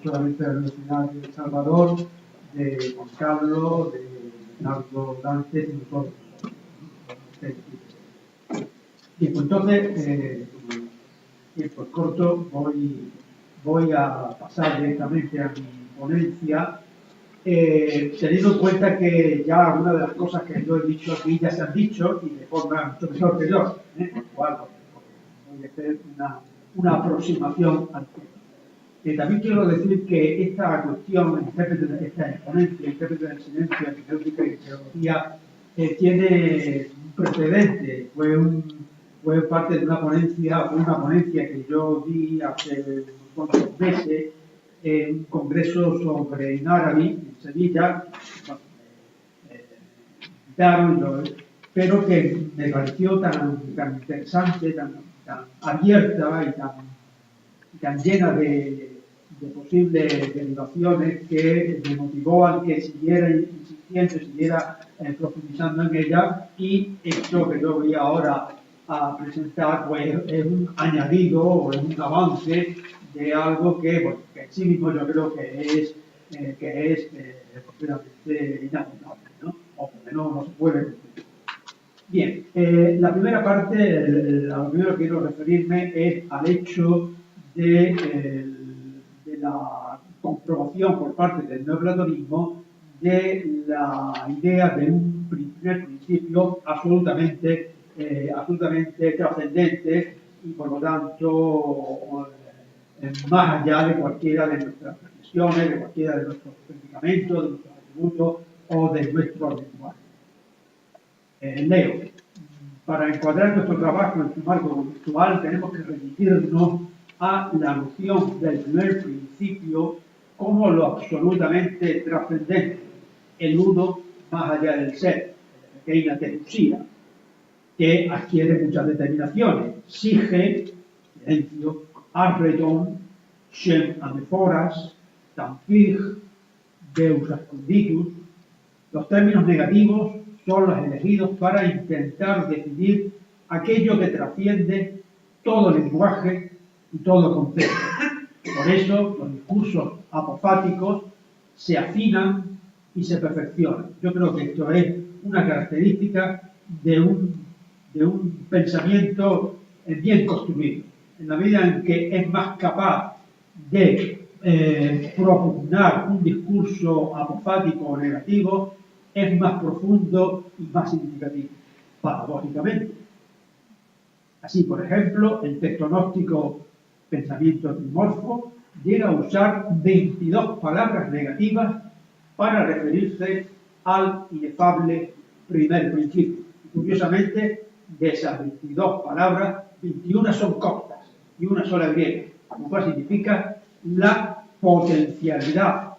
solamente de la Universidad de El Salvador, de Juan Carlos, de Leonardo Dante y nosotros. Bien, pues entonces, tiempo corto, voy a pasar directamente a mi ponencia, teniendo en cuenta que ya algunas de las cosas que yo he dicho aquí ya se han dicho y de forma mucho mejor que yo, lo cual voy a hacer una aproximación al tema. También quiero decir que esta cuestión, esta ponencia, intérprete del silencio, hermenéutica y teología, tiene un precedente, fue parte de una ponencia que yo di hace unos cuantos meses en un congreso sobre Inarabi en Sevilla. Pero que me pareció tan interesante, tan abierta y tan llena de posibles derivaciones que me motivó a que siguiera insistiendo, siguiera profundizando en ella, y esto que yo voy ahora a presentar pues es un añadido o es un avance de algo que, bueno, que en sí mismo yo creo que es completamente inaceptable, ¿no? O que no se puede cumplir. Bien, la primera parte, a lo primero que quiero referirme es al hecho de la comprobación por parte del neoplatonismo de la idea de un primer principio absolutamente trascendente y por lo tanto más allá de cualquiera de nuestras reflexiones, de cualquiera de nuestros predicamentos, de nuestros atributos o de nuestro lenguaje. Leo. Para encuadrar nuestro trabajo en su marco conceptual tenemos que remitirnos a la noción del primer principio como lo absolutamente trascendente, el uno más allá del ser, la pequeña teusía, que adquiere muchas determinaciones: sige, silencio; arreton, shem ameforas; tampig, deus asconditus. Los términos negativos son los elegidos para intentar definir aquello que trasciende todo lenguaje y todo concepto. Por eso los discursos apofáticos se afinan y se perfeccionan. Yo creo que esto es una característica de un pensamiento bien construido. En la medida en que es más capaz de propugnar un discurso apofático o negativo, es más profundo y más significativo, paradójicamente. Así, por ejemplo, el texto gnóstico Pensamiento Trimorfo llega a usar 22 palabras negativas para referirse al inefable primer principio. Y, curiosamente, de esas 22 palabras, 21 son coptas y una sola griega, lo cual significa la potencialidad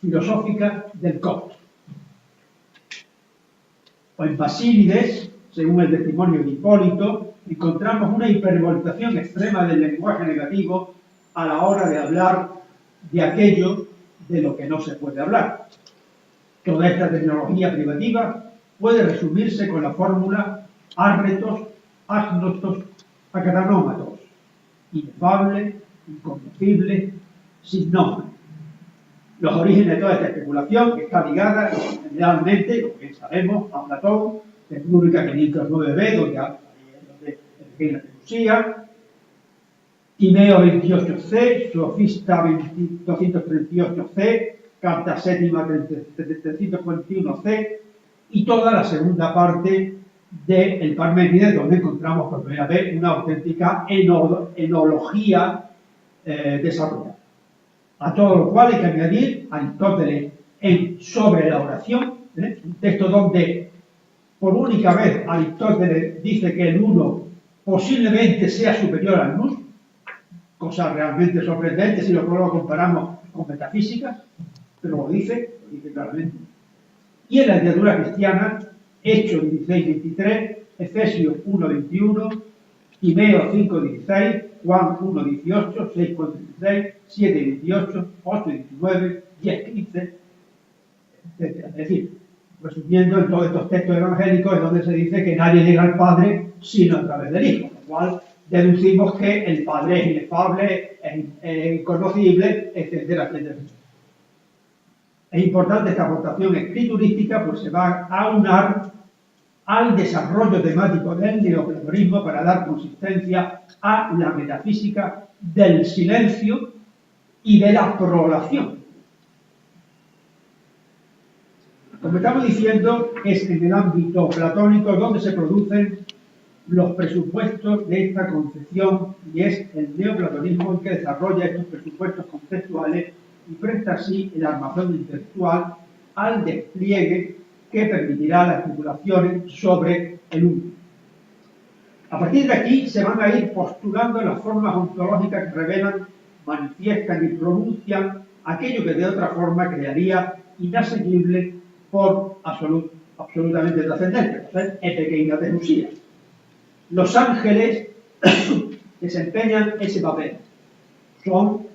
filosófica del copto. O en Basílides, según el testimonio de Hipólito, encontramos una hiperbolización extrema del lenguaje negativo a la hora de hablar de aquello de lo que no se puede hablar. Toda esta tecnología privativa puede resumirse con la fórmula arretos, agnotos, acatanómatos: inefable, inconocible, sin nombre. Los orígenes de toda esta especulación está ligada generalmente, como bien sabemos, a Platón, República 509b, donde habla de la teusía; Timeo 28c, Sofista 238c, Carta séptima 341c, y toda la segunda parte del Parménides, donde encontramos por primera vez una auténtica enología desarrollada. A todo lo cual hay que añadir Aristóteles en Sobre la oración, un texto donde por única vez Aristóteles dice que el uno posiblemente sea superior al nous, cosa realmente sorprendente si lo comparamos con metafísica, pero lo dice claramente. Y en la literatura cristiana, Hechos 16:23, Efesios 1:21, Timeo 5:16, Juan 1:18, 6:46, 7:28, 8:19, 10:15, etc. Es decir, resumiendo, en todos estos textos evangélicos es donde se dice que nadie llega al Padre sino a través del Hijo, lo cual deducimos que el Padre es inefable, es es inconocible, etcétera, etcétera. Es importante esta aportación escriturística, pues se va a aunar al desarrollo temático del neoplatonismo para dar consistencia a la metafísica del silencio y de la prolación. Como estamos diciendo, es en el ámbito platónico donde se producen los presupuestos de esta concepción, y es el neoplatonismo el que desarrolla estos presupuestos conceptuales y presta así el armazón intelectual al despliegue que permitirá las especulaciones sobre el uno. A partir de aquí se van a ir postulando las formas ontológicas que revelan, manifiestan y pronuncian aquello que de otra forma crearía inasequible por absolutamente trascendente, o sea, pequeña de Lucía. Los ángeles desempeñan ese papel. Son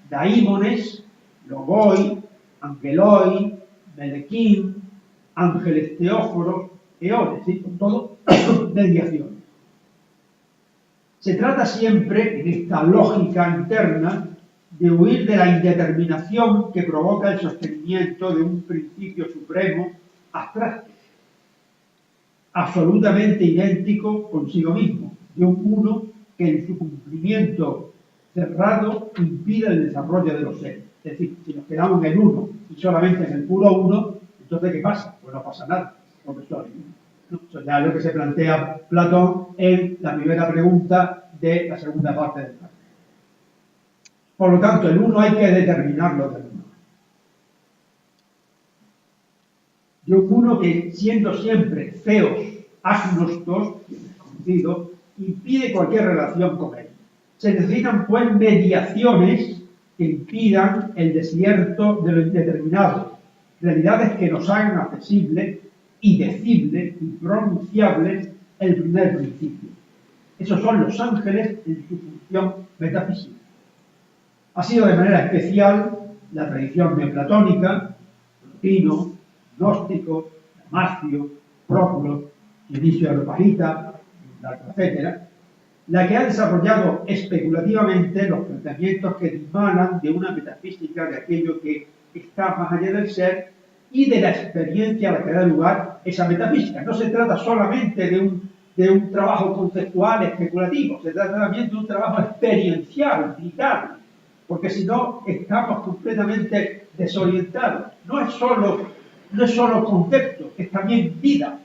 daímones, logoi, angeloi, melequín, ángeles teóforos, eones, ¿sí? Son todo mediaciones. Se trata siempre, en esta lógica interna, de huir de la indeterminación que provoca el sostenimiento de un principio supremo abstracto, absolutamente idéntico consigo mismo, de un uno que en su cumplimiento cerrado impide el desarrollo de los seres. Es decir, si nos quedamos en el uno y solamente en el puro uno, entonces ¿qué pasa? Pues no pasa nada, porque solo hay uno. ¿No? Eso ya es lo que se plantea Platón en la primera pregunta de la segunda parte del párrafo. Por lo tanto, el uno hay que determinarlo de alguna manera. De un uno que, siendo siempre feos, agnostos, desconocido, impide cualquier relación con él. Se necesitan, pues, mediaciones que impidan el desierto de lo indeterminado, realidades que nos hagan accesible y decible y pronunciable el primer principio. Esos son los ángeles en su función metafísica. Ha sido de manera especial la tradición neoplatónica, Plotino, gnóstico, Damasio, Próculo, Dionisio de Areopagita, etc., la que ha desarrollado especulativamente los planteamientos que dimanan de una metafísica de aquello que está más allá del ser y de la experiencia a la que da lugar esa metafísica. No se trata solamente de un trabajo conceptual especulativo, se trata también de un trabajo experiencial, vital, porque si no estamos completamente desorientados. No es solo concepto, es también vida.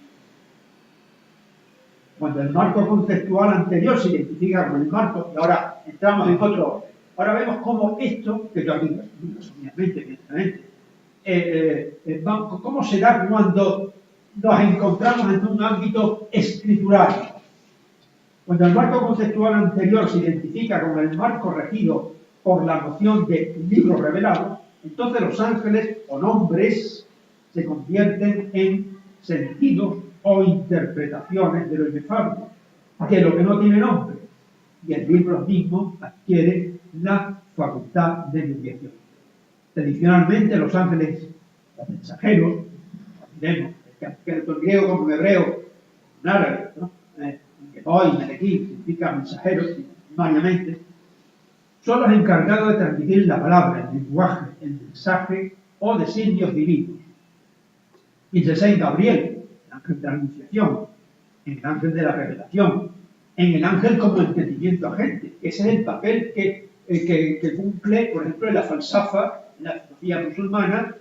Cuando el marco conceptual anterior se identifica con el marco, y ahora entramos en otro orden. Ahora vemos cómo esto, que yo aquí resumidamente, cómo se da cuando nos encontramos en un ámbito escritural. Cuando el marco conceptual anterior se identifica con el marco regido por la noción de libro revelado, entonces los ángeles o nombres se convierten en sentidos o interpretaciones de lo inefable, de lo que no tiene nombre, y el libro mismo adquiere la facultad de mediación. Tradicionalmente los ángeles, los mensajeros, tenemos tanto en griego como en hebreo, en árabe, ¿no? Hoy, Melequín, significa mensajeros, primariamente, son los encargados de transmitir la palabra, el lenguaje, el mensaje o designios divinos. Mientras en Gabriel, el ángel de la anunciación, en el ángel de la revelación, en el ángel como entendimiento agente. Ese es el papel que cumple, por ejemplo, en la falsafa, en la filosofía musulmana,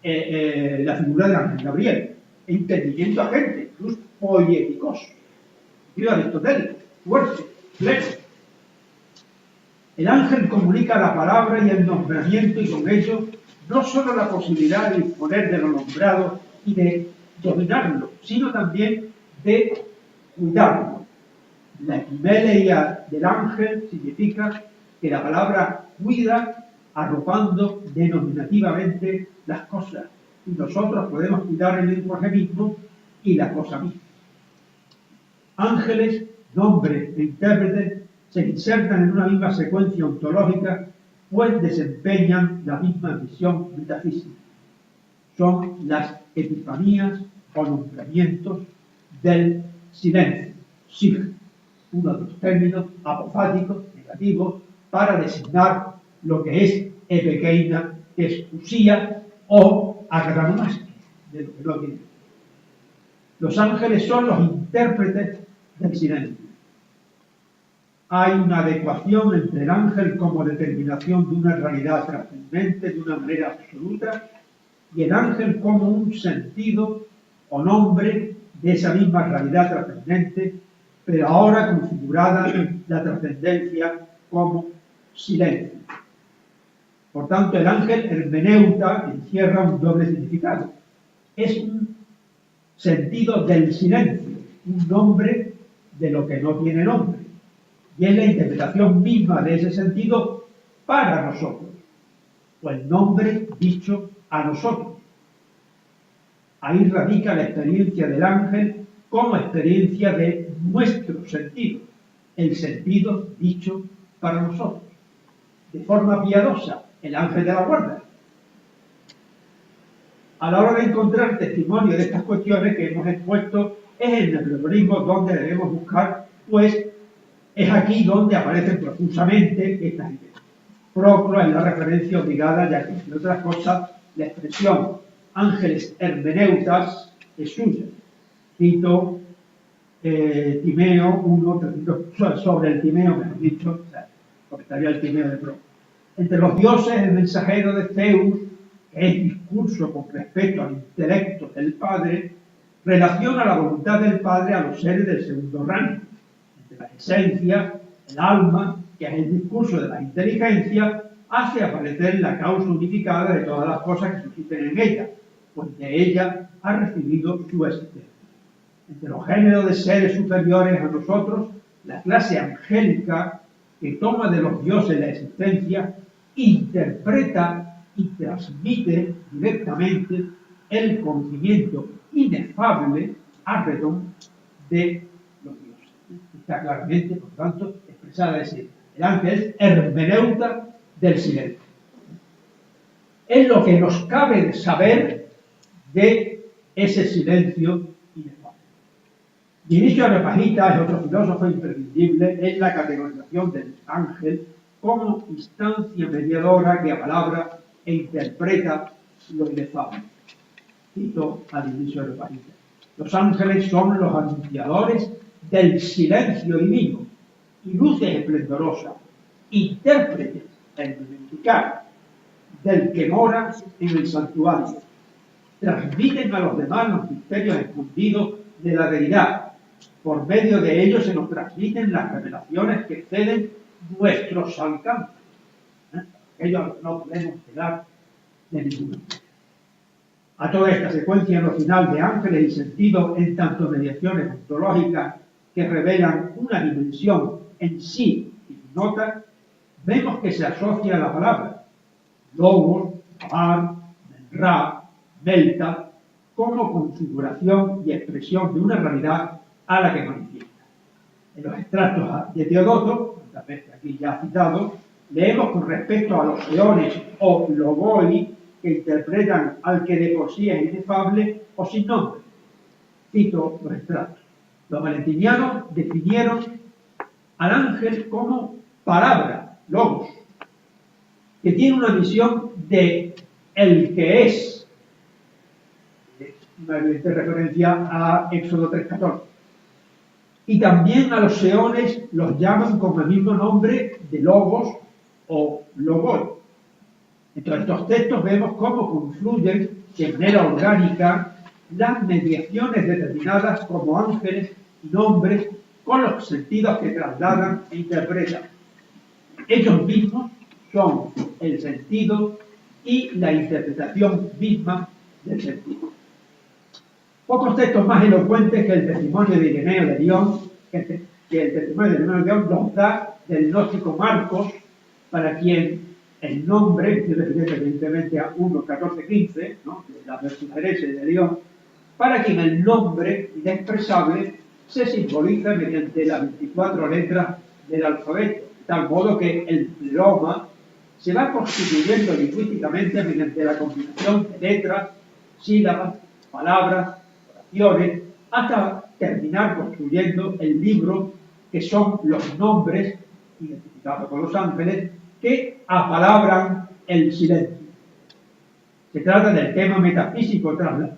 la figura del ángel Gabriel. Entendimiento agente, luz poieticos, estilo aristotélico, fuerte, pleno. El ángel comunica la palabra y el nombramiento, y con ello no solo la posibilidad de disponer de lo nombrado y de dominarlo, sino también de cuidarlo. La epimeleia del ángel significa que la palabra cuida arropando denominativamente las cosas, y nosotros podemos cuidar el lenguaje mismo y la cosa misma. Ángeles, nombres e intérpretes se insertan en una misma secuencia ontológica, pues desempeñan la misma misión metafísica. Son las epifanías o nombramientos del silencio, sig, uno de los términos apofáticos, negativos, para designar lo que es epekeina, excusía o agranomástica, de lo que no tiene. Los ángeles son los intérpretes del silencio. Hay una adecuación entre el ángel como determinación de una realidad trascendente de una manera absoluta y el ángel como un sentido o nombre de esa misma realidad trascendente, pero ahora configurada en la trascendencia como silencio. Por tanto, el ángel hermeneuta encierra un doble significado. Es un sentido del silencio, un nombre de lo que no tiene nombre. Y es la interpretación misma de ese sentido para nosotros, o el nombre dicho a nosotros. Ahí radica la experiencia del ángel como experiencia de nuestro sentido, el sentido dicho para nosotros. De forma piadosa, el ángel de la guarda. A la hora de encontrar testimonio de estas cuestiones que hemos expuesto, es en el pluralismo donde debemos buscar, pues es aquí donde aparecen profusamente estas ideas. Proclo es la referencia obligada, ya que, entre otras cosas, la expresión ángeles hermeneutas es suya. Cito Timeo 1, sobre el Timeo, mejor dicho, o sea, comentario al Timeo de Proclo. Entre los dioses, el mensajero de Zeus, que es discurso con respecto al intelecto del Padre, relaciona la voluntad del Padre a los seres del segundo rango. Entre la esencia, el alma, que es el discurso de la inteligencia, hace aparecer la causa unificada de todas las cosas que susciten en ella, pues de ella ha recibido su existencia. Entre los géneros de seres superiores a nosotros, la clase angélica, que toma de los dioses la existencia, interpreta y transmite directamente el conocimiento inefable, arredón, de los dioses. Está claramente, por tanto, expresada ese. El ángel es hermeneuta del silencio. Es lo que nos cabe saber de ese silencio inefable. Dionisio Areopagita es otro filósofo imprescindible en la categorización del ángel como instancia mediadora que apalabra e interpreta lo inefable. Cito a Dionisio Areopagita. Los ángeles son los anunciadores del silencio divino y luces esplendorosas, intérpretes en domesticar del que mora en el santuario. Transmiten a los demás los misterios escondidos de la deidad. Por medio de ellos se nos transmiten las revelaciones que exceden nuestros alcances. Ellos no podemos llegar de ninguna manera. A toda esta secuencia nocional de ángeles y sentido en tanto mediaciones ontológicas que revelan una dimensión en sí ignota, vemos que se asocia a la palabra logos, amar, menra, melta, como configuración y expresión de una realidad a la que manifiesta. En los extractos de Teodoto, cuantas veces aquí ya citado, leemos con respecto a los eones o logoi que interpretan al que de por sí es inefable o sin nombre. Cito los extractos. Los valentinianos definieron al ángel como palabra, logos, que tiene una visión de el que es, una evidente referencia a Éxodo 3:14. Y también a los eones los llaman con el mismo nombre de logos o logoi. En todos estos textos vemos cómo confluyen de manera orgánica las mediaciones determinadas como ángeles y nombres con los sentidos que trasladan e interpretan. Ellos mismos son el sentido y la interpretación misma del sentido. Pocos textos más elocuentes que el testimonio de Ireneo de León, que el testimonio de Ireneo de León nos da del gnóstico Marcos, para quien el nombre, estoy refiriendo evidentemente a 1:14-15, ¿no?, de la Versuferese de León, para quien el nombre inexpresable se simboliza mediante las 24 letras del alfabeto, de tal modo que el pleroma se va constituyendo lingüísticamente mediante la combinación de letras, sílabas, palabras, oraciones, hasta terminar construyendo el libro que son los nombres identificado con los ángeles, que apalabran el silencio. Se trata del tema metafísico, el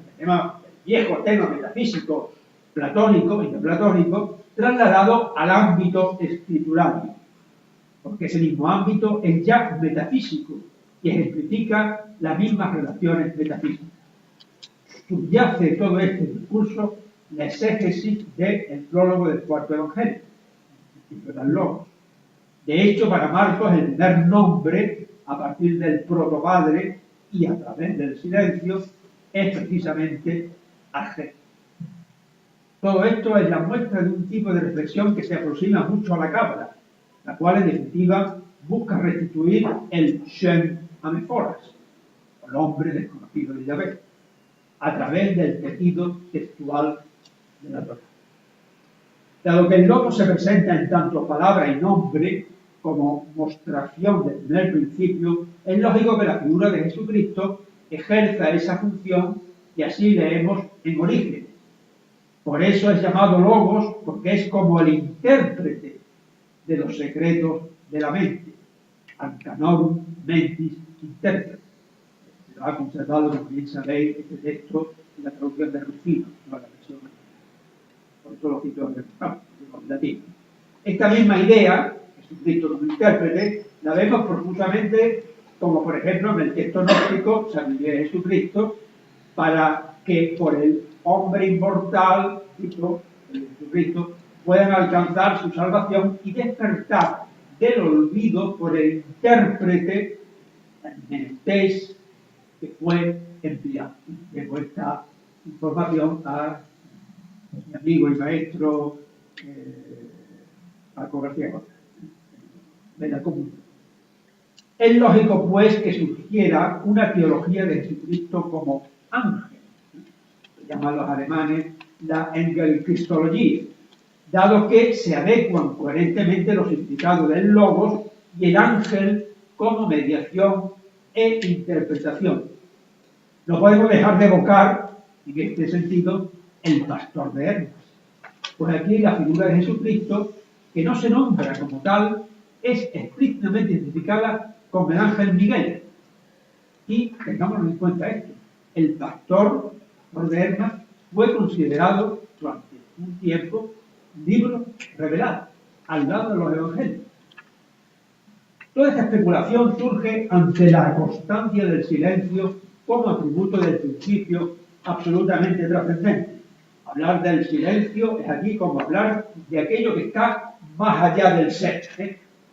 viejo tema metafísico platónico y neoplatónico, trasladado al ámbito escriturario, porque ese mismo ámbito es ya metafísico y ejemplifica las mismas relaciones metafísicas. Subyace todo este discurso la exégesis del prólogo del cuarto evangelio, el principio del Logos. De hecho, para Marcos, el primer nombre, a partir del protopadre y a través del silencio, es precisamente Argel. Todo esto es la muestra de un tipo de reflexión que se aproxima mucho a la Cábala, la cual en definitiva busca restituir el Shem Ameforas, el hombre desconocido de Yahvé, a través del tejido textual de la Torá. Dado que el Logos se presenta en tanto palabra y nombre como mostración del primer principio, es lógico que la figura de Jesucristo ejerza esa función y así leemos en Orígenes. Por eso es llamado Logos, porque es como el intérprete de los secretos de la mente. Arcanorum mentis interpret. Se lo ha conservado, como bien sabéis, este texto en la traducción de Rufino, no la versión por eso lo cito en latín. Esta misma idea, Jesucristo como intérprete, la vemos profusamente, como por ejemplo en el texto gnóstico, sabiduría de Jesucristo, para que por el hombre inmortal, Jesucristo, puedan alcanzar su salvación y despertar del olvido por el intérprete, el test que fue enviado. Dejo esta información a mi amigo y maestro Paco García Gómez, de la comunidad. Es lógico, pues, que surgiera una teología de Jesucristo como ángel, que llaman los alemanes la Engelchristología, dado que se adecuan coherentemente los significados del Logos y el ángel como mediación e interpretación. No podemos dejar de evocar, en este sentido, el pastor de Hermas, pues aquí la figura de Jesucristo, que no se nombra como tal, es estrictamente identificada con el ángel Miguel. Y tengamos en cuenta esto: el pastor de Hermas fue considerado durante un tiempo libro revelado, al lado de los evangelios. Toda esta especulación surge ante la constancia del silencio como atributo del principio absolutamente trascendente. Hablar del silencio es aquí como hablar de aquello que está más allá del ser.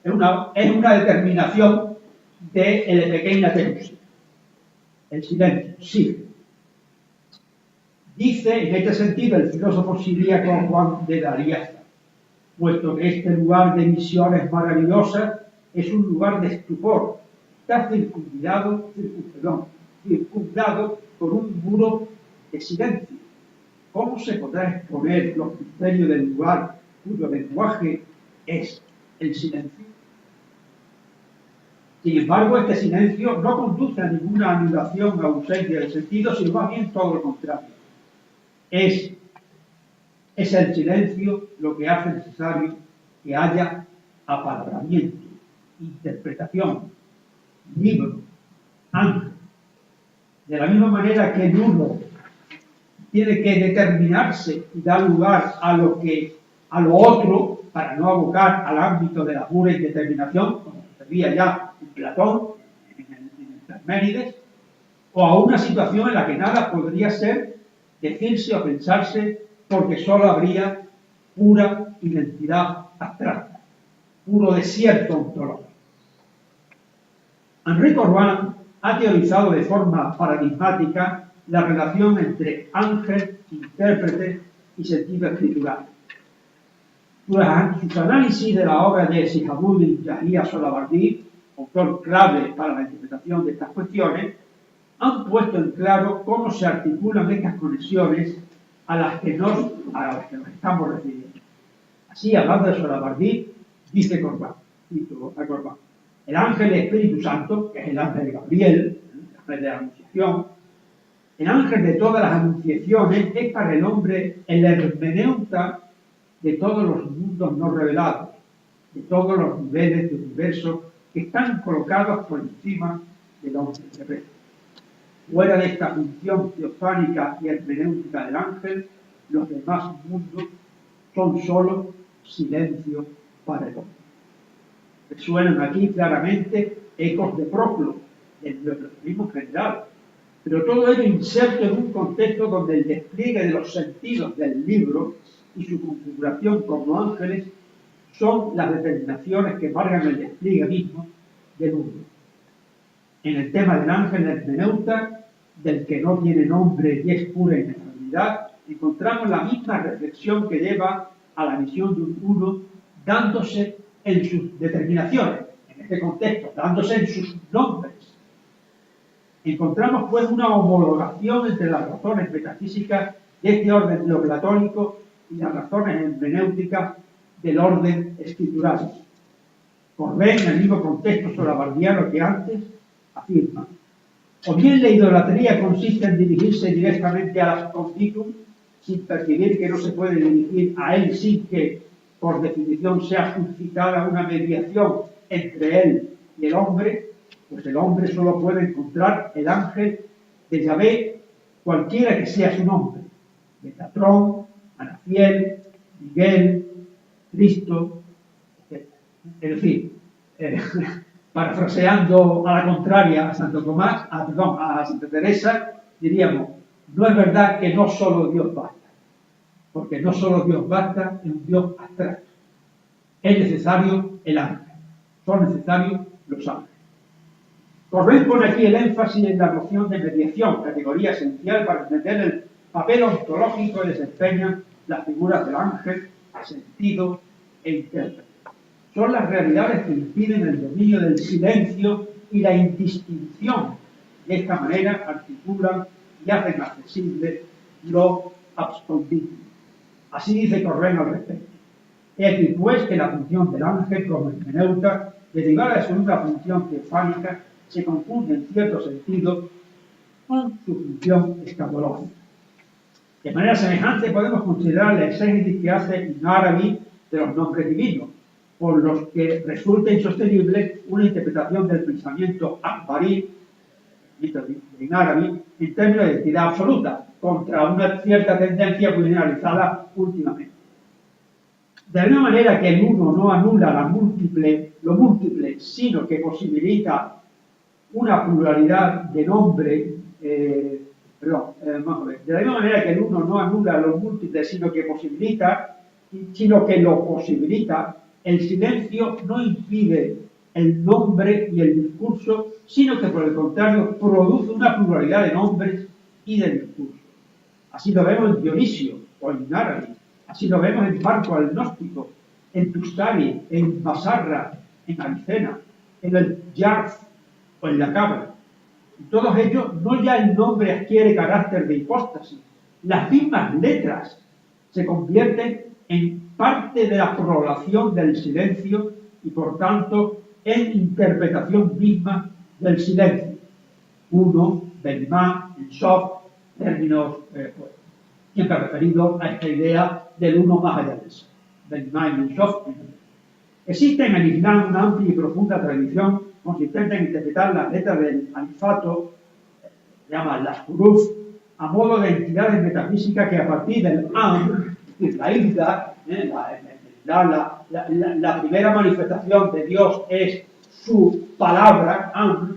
Es una determinación de pequeña Teusia. El silencio, sí. Dice en este sentido el filósofo siríaco Juan de Dariaza, puesto que este lugar de visiones maravillosas es un lugar de estupor, está circundado por un muro de silencio. ¿Cómo se podrá exponer los misterios del lugar cuyo lenguaje es el silencio? Sin embargo, este silencio no conduce a ninguna anulación o ausencia del sentido, sino más bien todo lo contrario. Es el silencio lo que hace necesario que haya apalabramiento, interpretación, libro, ángel. De la misma manera que el uno tiene que determinarse y dar lugar a lo otro, para no abocar al ámbito de la pura indeterminación, como se veía ya en Platón, en el Parménides, o a una situación en la que nada podría ser, decirse o pensarse, porque solo habría pura identidad abstracta, puro desierto ontológico. Henri Corbin ha teorizado de forma paradigmática la relación entre ángel, intérprete y sentido escritural. Sus análisis de la obra de Sihabuddin Yahya Solabardi, autor clave para la interpretación de estas cuestiones, han puesto en claro cómo se articulan estas conexiones a las que nos estamos refiriendo. Así, hablando de Solabardi, dice Corbin, el ángel Espíritu Santo, que es el ángel de Gabriel, el ángel de la Anunciación, el ángel de todas las anunciaciones, es para el hombre el hermeneuta de todos los mundos no revelados, de todos los niveles del universo que están colocados por encima del hombre terrestre. Fuera de esta función teofánica y hermenéutica del ángel, los demás mundos son solo silencio para el hombre. Resuenan aquí claramente ecos de Proclo, del neoplatonismo general, pero todo ello inserto en un contexto donde el despliegue de los sentidos del libro y su configuración como ángeles son las determinaciones que marcan el despliegue mismo del mundo. En el tema del ángel hermeneuta, del que no tiene nombre y es pura inefabilidad, encontramos la misma reflexión que lleva a la misión de un uno, dándose en sus determinaciones, en este contexto, dándose en sus nombres. Encontramos pues una homologación entre las razones metafísicas de este orden neoplatónico y las razones hermenéuticas del orden escritural. Corbén, en el mismo contexto solabardiano que antes, afirma: o bien la idolatría consiste en dirigirse directamente a las conditum, sin percibir que no se puede dirigir a él sin que, por definición, sea suscitada una mediación entre él y el hombre, pues el hombre solo puede encontrar el ángel de Yahvé, cualquiera que sea su nombre: Metatrón, Anafiel, Miguel, Cristo, etc. Es decir, parafraseando a la contraria a Santo Tomás, a Santa Teresa, diríamos: no es verdad que no solo Dios basta, porque no solo Dios basta, es un Dios abstracto. Es necesario el ángel, son necesarios los ángeles. Corbén pone aquí el énfasis en la noción de mediación, categoría esencial para entender el papel ontológico que desempeñan las figuras del ángel, sentido e intérprete. Son las realidades que impiden el dominio del silencio y la indistinción. De esta manera articulan y hacen accesible lo absoluto. Así dice Corbén al respecto: he aquí pues que la función del ángel como hermeneuta, derivada de su única función teofánica, se confunde en cierto sentido con su función escatológica. De manera semejante podemos considerar la exégesis que hace Ibn Arabi de los nombres divinos, por los que resulta insostenible una interpretación del pensamiento akbarí, de Ibn Arabi, en términos de identidad absoluta, contra una cierta tendencia muy generalizada últimamente. De la misma manera que el uno no anula lo múltiple, sino que posibilita una pluralidad de nombre, vamos a ver, de la misma manera que el uno no anula lo múltiple, sino que lo posibilita, el silencio no impide el nombre y el discurso, sino que por el contrario produce una pluralidad de nombres y de discursos. Así lo vemos en Dionisio o en Arabi, así lo vemos en Marco el Gnóstico, en Tustari, en Basarra, en Avicena, en el Yarf o en la Cabra. En todos ellos no ya el nombre adquiere carácter de hipóstasis, las mismas letras se convierten en parte de la prolongación del silencio y por tanto en interpretación misma del silencio. Uno, Benimá, en Sof, términos siempre referidos a esta idea del uno más allá de eso. Benimá y en Sof. Existe en el Islam una amplia y profunda tradición consistente en interpretar las letras del alifato, llaman las huruf, a modo de entidades metafísicas que a partir del Amr, es decir, la isla, la primera manifestación de Dios es su palabra, Amr,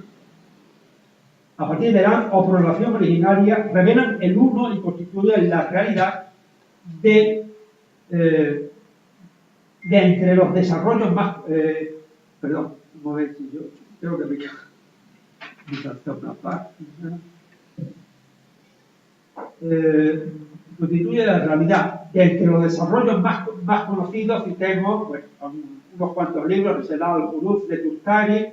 a partir del Amr o prolongación originaria, revelan el uno y constituyen la realidad de entre los desarrollos más... perdón, un momento, yo creo que me saltó una página. Constituye la realidad de entre los desarrollos más conocidos, citemos unos cuantos libros, el Selal al-Huruf de Tustari,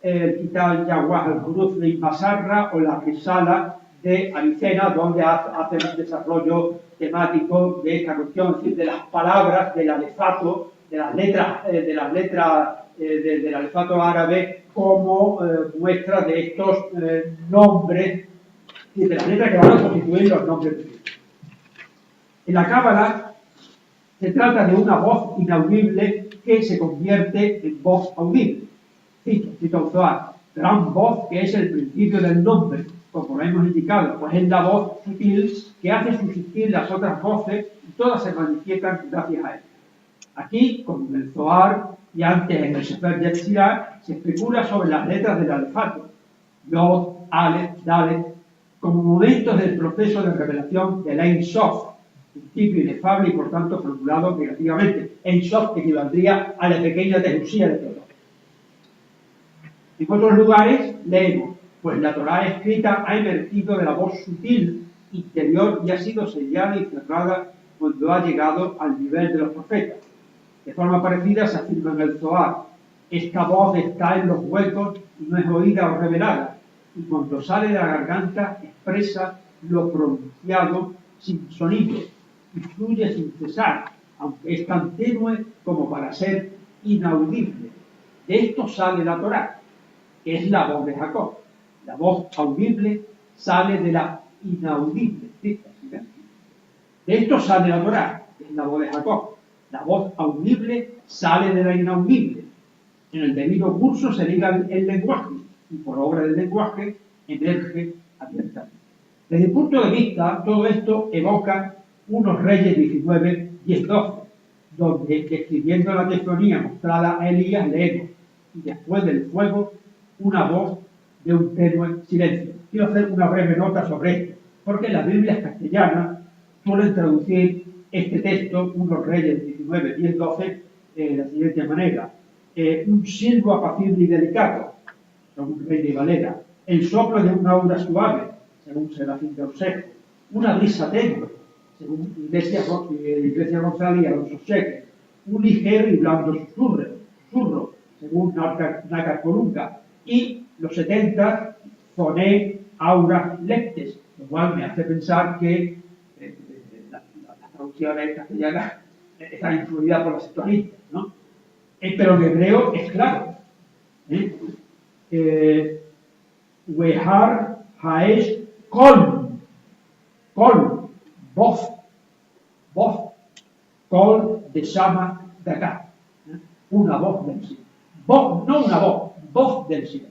el Kitab al-Jawah al-Huruf de Ibn Basarra o la Risala de Avicena, donde hace un desarrollo temático de esta cuestión, es decir, de las palabras, del alefato, de las letras del alefato árabe como muestra de estos nombres, y de las letras que van a constituir los nombres de Dios. En la Cábala se trata de una voz inaudible que se convierte en voz audible. Cito Zohar, gran voz que es el principio del nombre, como lo hemos indicado, pues es la voz sutil que hace subsistir las otras voces y todas se manifiestan gracias a él. Aquí, como en el Zohar y antes en el Sefer Yetzirah, se especula sobre las letras del alfabeto, Yod, Aleph, Dalet, como momentos del proceso de revelación del Ein Sof, principio inefable y por tanto formulado negativamente. Ein Sof equivaldría a la pequeña Tejusía de Torah. En otros lugares leemos, pues la Torah escrita ha emergido de la voz sutil interior y ha sido sellada y cerrada cuando ha llegado al nivel de los profetas. De forma parecida se afirma en el Zohar, esta voz está en los huecos y no es oída o revelada, y cuando sale de la garganta expresa lo pronunciado sin sonido y fluye sin cesar, aunque es tan tenue como para ser inaudible. De esto sale la Torá, que es la voz de Jacob. La voz audible sale de la inaudible. ¿Sí? De esto sale la Torá, que es la voz de Jacob. La voz audible sale de la inaudible. En el debido curso se liga el lenguaje y por obra del lenguaje emerge abiertamente. Desde el punto de vista, todo esto evoca unos Reyes 19, 10, 12, donde describiendo la teofanía mostrada a Elías leemos, y después del fuego, una voz de un tenue silencio. Quiero hacer una breve nota sobre esto, porque las Biblias castellanas suelen traducir este texto, unos Reyes 19, 10, 12, de la siguiente manera. Un silbo apacible y delicado, según Rey de Valera, el soplo de una aura suave, según Serafín de Orsejo, una brisa tenue, según Iglesia González y Alonso Seque, un ligero y blando susurro, según Nácar Colunga, y los 70, Foné, Aura, Lectes, lo cual me hace pensar que las traducciones castellanas están influidas por las septuagintas, ¿no? Pero en hebreo es claro. Wehar haesh kol, voz, kol de Shama de acá, una voz del cielo. Voz, no una voz del cielo.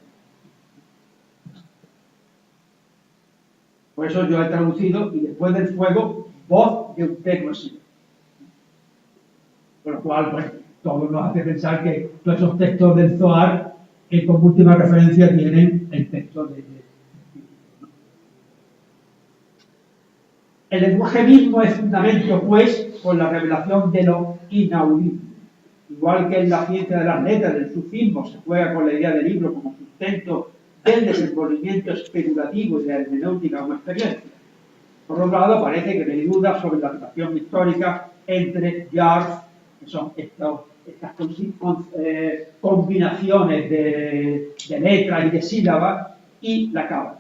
Por eso yo he traducido, y después del fuego, voz de un tenue cielo. Por lo cual, bueno, todo nos hace pensar que todos esos textos del Zohar, como última referencia, tienen el texto de el lenguaje mismo es fundamento, pues, por la revelación de lo inaudible. Igual que en la ciencia de las letras, del sufismo, se juega con la idea del libro como sustento del desenvolvimiento especulativo y de la hermenéutica como experiencia. Por otro lado, parece que no hay duda sobre la relación histórica entre Yarf, que son estas combinaciones de letras y de sílabas, y la cábala.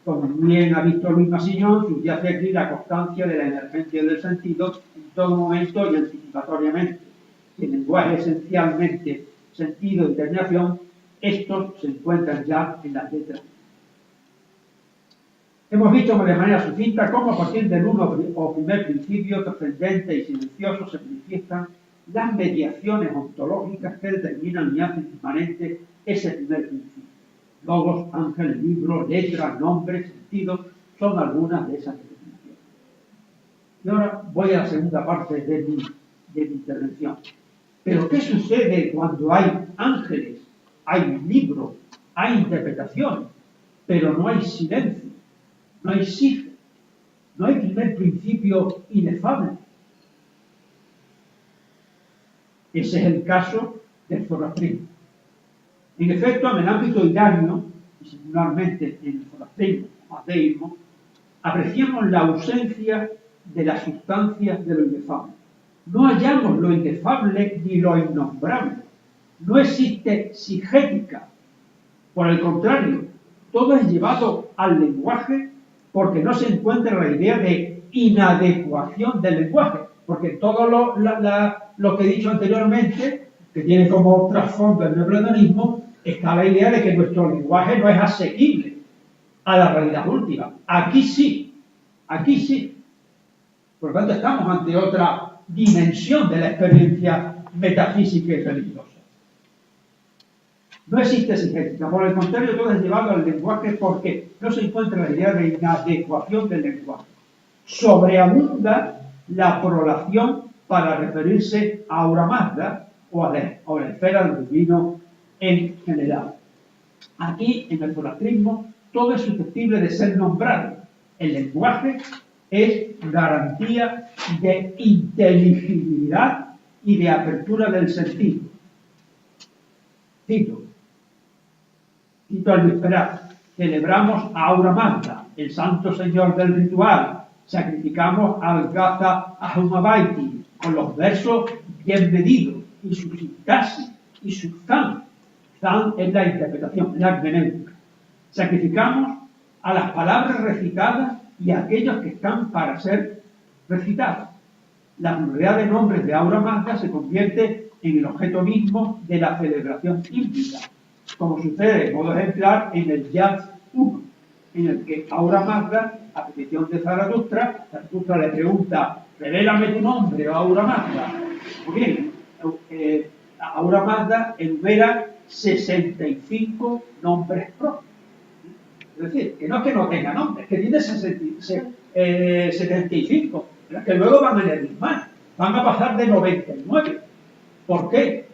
Como bien ha visto Luis Massillon, subyace aquí la constancia de la emergencia del sentido en todo momento y anticipatoriamente. El lenguaje esencialmente sentido y terminación, estos se encuentran ya en las letras. Hemos visto de manera sucinta cómo a partir del uno o primer principio trascendente y silencioso se manifiestan las mediaciones ontológicas que determinan y hacen permanente ese primer principio. Logos, ángeles, libros, letras, nombres, sentidos, son algunas de esas determinaciones. Y ahora voy a la segunda parte de mi intervención. Pero ¿qué sucede cuando hay ángeles, hay libros, hay interpretaciones, pero no hay silencio, no hay signo, no hay primer principio inefable? Ese es el caso del zoroastrismo. En efecto, en el ámbito iranio, y singularmente en el zoroastrismo o ateísmo, apreciamos la ausencia de las sustancias de lo inefable. No hallamos lo inefable ni lo innombrable. No existe sigética. Por el contrario, todo es llevado al lenguaje porque no se encuentra la idea de inadecuación del lenguaje. Porque todo lo que he dicho anteriormente, que tiene como trasfondo el neoplatonismo, está la idea de que nuestro lenguaje no es asequible a la realidad última. Aquí sí. Por lo tanto, estamos ante otra dimensión de la experiencia metafísica y religiosa. No existe exigética, por el contrario, todo es llevado al lenguaje porque no se encuentra la idea de inadecuación del lenguaje. Sobreabunda la prolación para referirse a Aura Mazda o a la esfera del divino en general. Aquí, en el zoroastrismo, todo es susceptible de ser nombrado. El lenguaje es garantía de inteligibilidad y de apertura del sentido. Cito al disparar: celebramos a Aura Mazda, el santo señor del ritual, sacrificamos al Gaza Ahumabaiti, con los versos bien medidos, y su sintaxis, y su zan. Zan es la interpretación, la hermenéutica. Sacrificamos a las palabras recitadas y a aquellos que están para ser recitados. La pluralidad de nombres de Aura Mazda se convierte en el objeto mismo de la celebración híbrida, como sucede de modo ejemplar en el Yatz 1, en el que Aura Mazda, a petición de Zaratustra le pregunta: revélame tu nombre, Aura Mazda. Muy bien, Aura Mazda enumera 65 nombres propios. Es decir, que no es que no tenga nombres, que tiene 75, pero que luego van a añadir más, van a pasar de 99. ¿Por qué?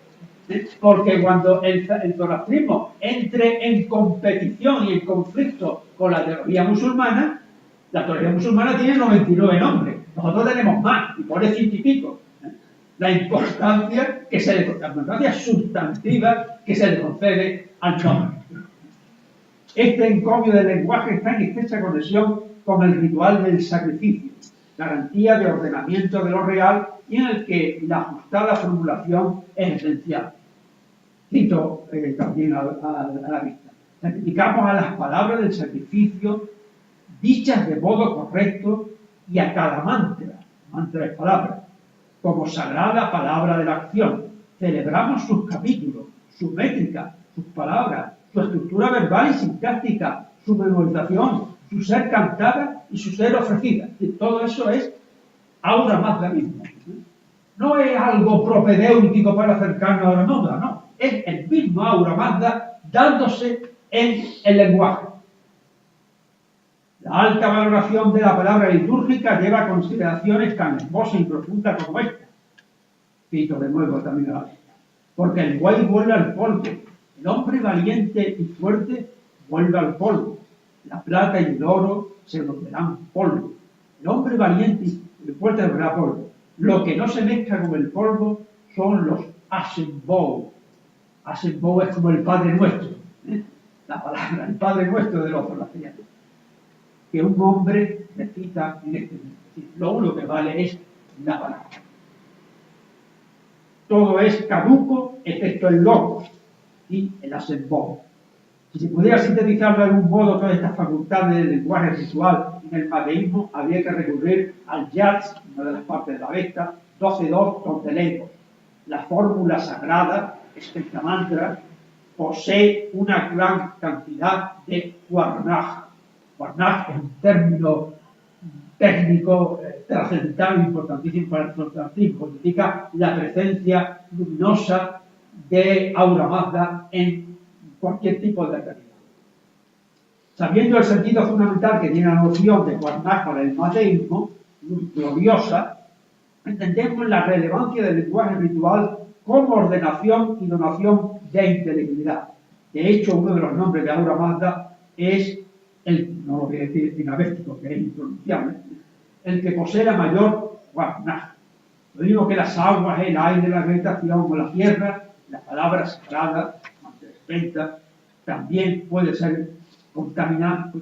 Porque cuando el zoroastrismo entre en competición y en conflicto con la teología musulmana, la teología musulmana tiene 99 nombres, nosotros tenemos más, y pone 100 y pico. La importancia sustantiva que se le concede al nombre. Este encomio del lenguaje está en estrecha conexión con el ritual del sacrificio, garantía de ordenamiento de lo real y en el que la ajustada formulación es esencial. Cito también a la vista: sacrificamos a las palabras del sacrificio dichas de modo correcto y a cada mantra es palabra, como sagrada palabra de la acción. Celebramos sus capítulos, su métrica, sus palabras, su estructura verbal y sintáctica, su memorización, su ser cantada y su ser ofrecida. Y todo eso es Aura Mazda mismo. No es algo propedéutico para acercarnos a Aura Mazda, no. Es el mismo Aura Mazda dándose en el lenguaje. La alta valoración de la palabra litúrgica lleva a consideraciones tan hermosas y profundas como esta. Cito de nuevo también a la vista: porque el buey vuelve al polvo, el hombre valiente y fuerte vuelve al polvo, la plata y el oro se volverán polvo, el hombre valiente y fuerte volverá polvo. Lo que no se mezcla con el polvo son los Asenbou. Asenbou es como el Padre Nuestro, la palabra, el Padre Nuestro de los zoroastrianos, que un hombre recita en este mundo. Lo único que vale es la palabra. Todo es caduco, excepto el logos y el Asenbou. Si se pudiera sintetizar de algún modo todas estas facultades del lenguaje ritual en el madeísmo, habría que recurrir al Yatz, una de las partes de la Vesta, 12.2 Tontelegos. La fórmula sagrada, espectamantra, posee una gran cantidad de Warnaj. Warnaj es un término técnico trascendental e importantísimo para el zoroastrismo, significa la presencia luminosa de Aura Mazda en cualquier tipo de realidad. Sabiendo el sentido fundamental que tiene la noción de Warnaj para el madeísmo, gloriosa, entendemos la relevancia del lenguaje ritual como ordenación y donación de inteligibilidad. De hecho, uno de los nombres de Aura Mazda es no lo voy a decir en avéstico, que es impronunciable, el que posee la mayor Warnaj. Lo mismo que las aguas, el aire, la vegetación o la tierra, la palabra sagrada, también puede ser contaminada,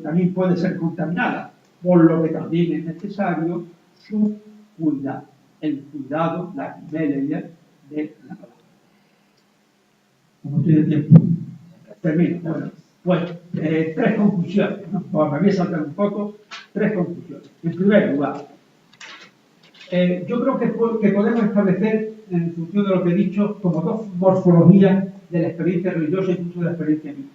por lo que también es necesario su cuidado, el cuidado, la quimelia de la palabra. Como tiene tiempo, termino. Bueno, pues tres conclusiones, ¿no? Me voy a saltar un poco, tres conclusiones. En primer lugar, yo creo que podemos establecer, en función de lo que he dicho, como dos morfologías de la experiencia religiosa y incluso de la experiencia mística.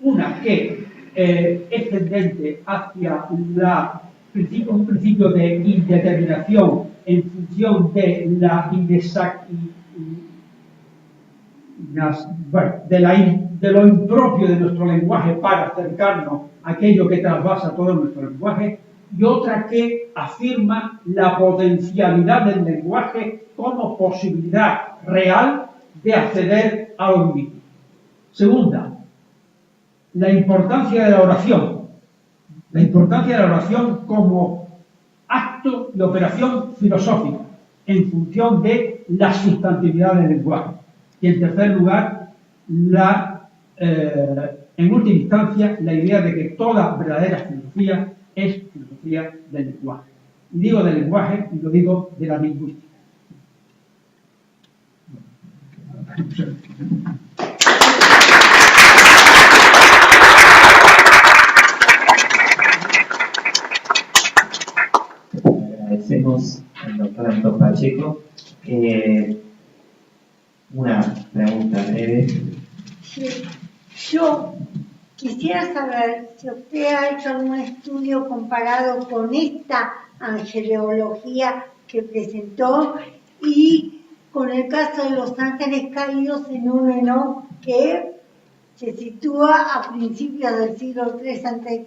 Una que es tendente hacia un principio de indeterminación en función de la de lo impropio de nuestro lenguaje para acercarnos a aquello que trasvasa todo nuestro lenguaje, y otra que afirma la potencialidad del lenguaje como posibilidad real de acceder a lo divino. Segunda, la importancia de la oración. La importancia de la oración como acto y operación filosófica en función de la sustantividad del lenguaje. Y en tercer lugar, en última instancia, la idea de que toda verdadera filosofía es filosofía del lenguaje. Y digo del lenguaje y lo digo de la lingüística. Agradecemos al doctor Antón Pacheco. Una pregunta breve. Sí. Yo quisiera saber si usted ha hecho algún estudio comparado con esta angelología que presentó y con el caso de los ángeles caídos en un Enoc que se sitúa a principios del siglo III a.C.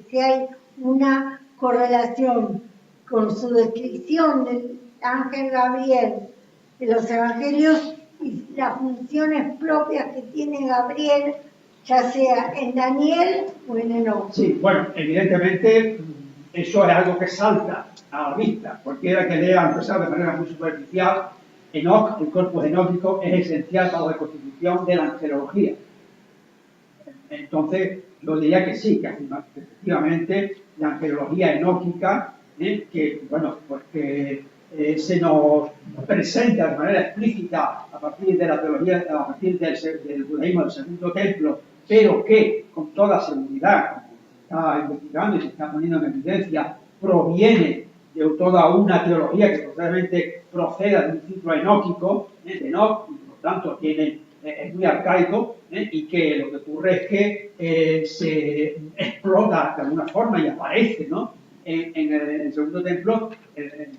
Si hay una correlación con su descripción del ángel Gabriel de los evangelios y las funciones propias que tiene Gabriel, ya sea en Daniel o en Enoc. Sí, bueno, evidentemente eso es algo que salta a la vista. Cualquiera que lea, aunque sea de manera muy superficial, Enoc, el corpus enóquico, es esencial para la constitución de la angelología. Entonces, yo diría que sí, que efectivamente la angelología enóquica, que, bueno, pues que se nos presenta de manera explícita a partir de la teología, a partir del judaísmo del Segundo Templo, pero que con toda seguridad, como se está investigando y se está poniendo en evidencia, proviene de toda una teología que posiblemente proceda de un ciclo enóquico, de Enoc, y por lo tanto es muy arcaico, y que lo que ocurre es que se explota de alguna forma y aparece, ¿no? En el Segundo Templo.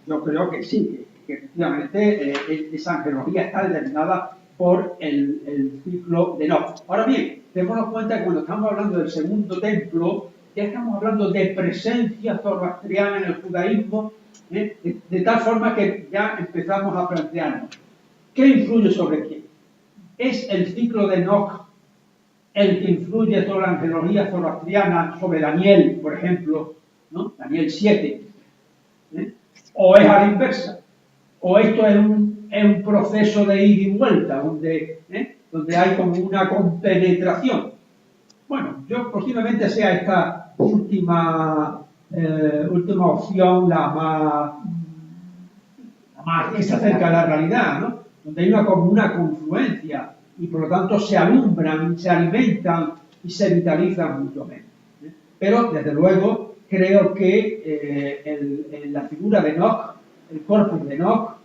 Yo creo que sí, que efectivamente esa angelología está determinada por el ciclo de Enoc. Ahora bien, démonos cuenta que cuando estamos hablando del Segundo Templo, ya estamos hablando de presencia zoroastriana en el judaísmo, de tal forma que ya empezamos a plantearnos ¿qué influye sobre quién? ¿Es el ciclo de Enoc el que influye sobre la angelología zoroastriana, sobre Daniel, por ejemplo, ¿no? Daniel 7? ¿O es a la inversa? ¿O esto es un proceso de ida y vuelta, donde hay como una compenetración? Bueno, yo posiblemente sea esta última opción la más que se acerca a la realidad, ¿no? Donde hay como una confluencia y por lo tanto se alumbran, se alimentan y se vitalizan mutuamente. Pero, desde luego, creo que en la figura de Enoc, el corpus de Enoc,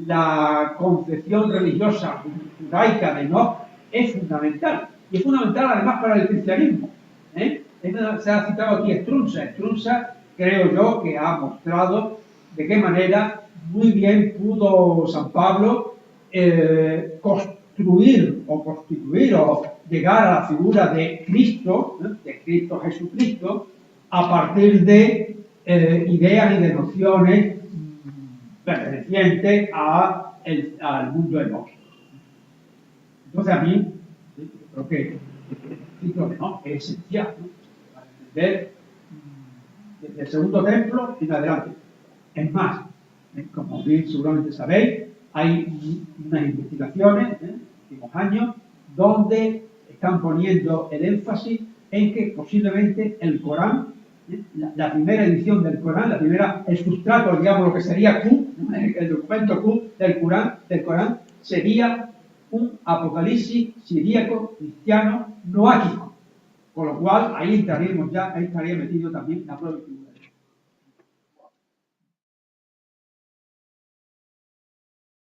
la concepción religiosa judaica de Enoc es fundamental. Y es fundamental además para el cristianismo. Se ha citado aquí Strunza. Strunza, creo yo, que ha mostrado de qué manera muy bien pudo San Pablo construir o constituir o llegar a la figura de Cristo Jesucristo, a partir de ideas y de nociones pertenecientes al mundo enóquico. Entonces, a mí, creo que el ciclo de Enoc es esencial, ¿no? Para entender desde el Segundo Templo en adelante. Es más, como bien seguramente sabéis, hay unas investigaciones en los últimos años donde están poniendo el énfasis en que posiblemente el Corán, la primera edición del Corán, el sustrato, digamos, lo que sería Q, el documento Q del Corán, sería un apocalipsis siríaco cristiano noáquico, con lo cual ahí estaría metido también la propia figura.